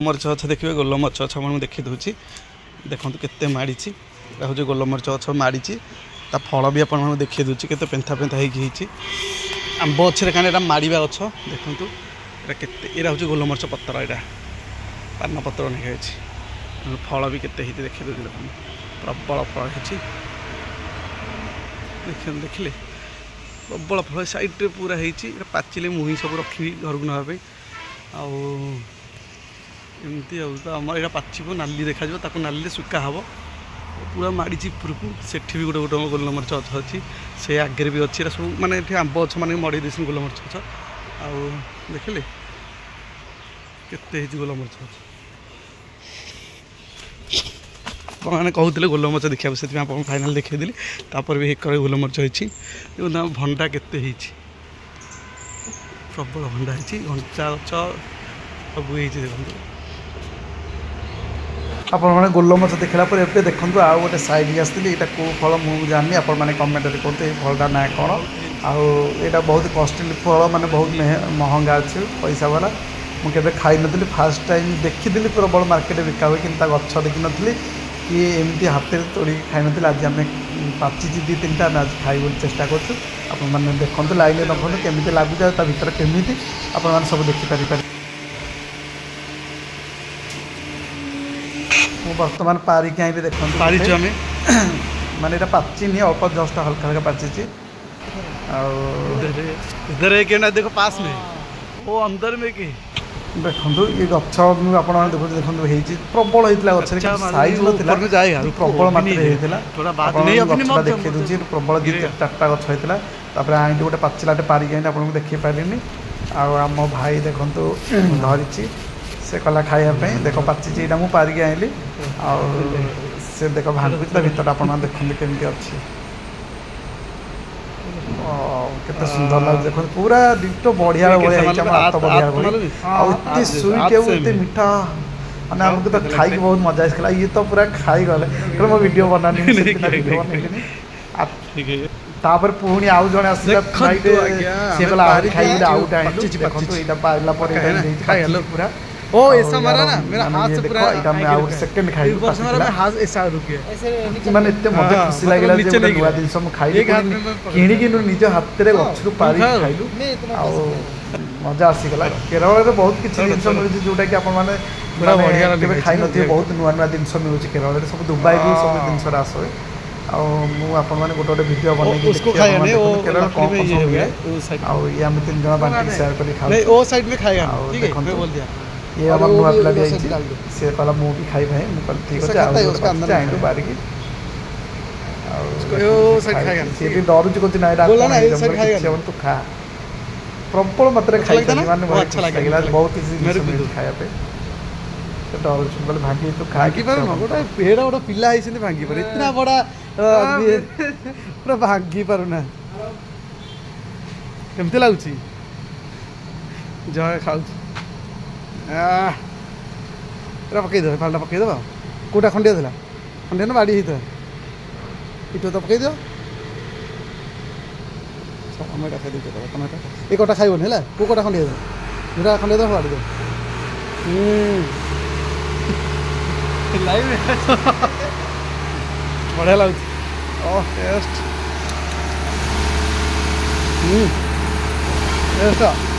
मरीच गछ देखिए गोलमरीच गछ मैं देखी दूसरी देखो केते माड़ी हूँ गोलमरीच गछ माड़ी ता फल भी आप देखी दूसरी के पेंथा पेंथा होती आंब गरे कहीं यहाँ माड़ा गछ देखूँ यहाँ हूँ गोलमरीच पतर यहाँ पान पतर नहीं फल भी केते देखी दूसरी देखो प्रबल फल होती देखिले प्रबल फल सैड्रे पूरा होती पाचिले मुही सब रखी घर को नापी आमती आम यहाँ पाचब नाली देखा नाली सुखा हम पूरा माड़ी उपरकू सेठी भी गोटे गोटे गोलमरीच गछ अच्छी से आगे भी अच्छी सब माने आंब गछ मैंने मड़े देसन गोलमरीच गछ आउ देखिले केते गोलमरीच गछ मैंने कहते गोलमरीच देखा से फाइनाल देखी तापर भी एक गोलमरीच होती भंडा केते प्रबल भंडा होती घंटा गछ सब देखो आपने गोलमरीच देखला पर एवं देखो आउ गोटे सैड आसती यहाँ कौ फल मुझे जानी आपने कमेंट करते फलटा ना कौन आईटा बहुत कॉस्टली फल माने बहुत महंगा अच्छे पैसा वाला मुझे खाई नी फास्ट टाइम देखी प्रबल मार्केट बिका हुए कि गछ देखी नी कि एमती हाथ में तोड़ खाई नी आज आम पाची दी तीन टा आज खाई चेष्टा करें देखो लाइन रखु केमी लगुच भर केमी आप सब देखिपारे बर्तमान पारिक आईली देखो पारिच आम माने पाची नहीं अल्प जस्ट हल्का हल्का पाची इधर देखो पास में वो अंदर में कि देखो ये गछ आप देखो देखो प्रबल होता साइज प्रबल मात्रा देखी दूसरी प्रबल चार्टा गछ होता आई गोटे पाचिलाटे पारिक आई आपको देखी पारे आम भाई देखो धरी से कला खायापी देख पाची यहाँ मुझे पारिक आईली से देख भांगुच भर आप देखते केमी अच्छी केते सुंदर लगे देखो पूरा डिटो बढ़िया हाथ बढ़िया एत स्वीट एत मीठा मैंने आमको तो खाई बहुत मजा आसाला ये तो पूरा खाई गले मो वीडियो बनानी तापर पुणी आउ जड़े आसला सी कहला खाई आउटा पूरा ओ ऐसा मारा ना मेरा हाथ से पूरा इटा में आउट सेकंड खाई मैं हाथ ऐसा रुके ऐसे माने इतने मजा खुशी लागला जे नुवा दिन सब खाई किणी कि निज हाथ रे गछरु पारी खाइलु आ मजा आसी गला केरल रे बहुत किछि दिन मिलु जोटा कि अपन माने बड़ा बढ़िया केबे खाई नथि बहुत नुवा नुवा दिन मिलु केरल रे सब दुबई भी सब दिन आसो आ मु अपन माने गोटे वीडियो बनै उसको खाया नहीं वो केरल कौन ये हो गया आ ये हम तीन जना बांटी शेयर करी खाओ नहीं वो साइड में खाएगा ठीक है मैं बोल दिया ये अब नुआ पिला भी आई से कहला मु भी खाई भाई मु कहल ठीक है उसका अंदर आइंडो बारी की उसको यो साइड खाएगा से भी डर जो कोती नाइडा बोला ना ये साइड खाएगा सेवन तो खा प्रॉपर मात्रा खाई माने बहुत अच्छा लागला बहुत इजी मेरे को खाया पे तो डर जो बोले भागी तो खा की पर गोटा पेड़ गोटा पिला आई से भागी पर इतना बड़ा आदमी पूरा भागी पर ना केमते लागुची जय खाऊ पकईद फालटा पकईद कौटा खंडिया था खंडिया ना बाड़ी होता इट तो पकईद टमेटा खाई टमेटा ये कटा खाइबन है कौ कटा खंडिया था जोटा खंडिया था बाड़ी दो बढ़िया लगुच टेस्ट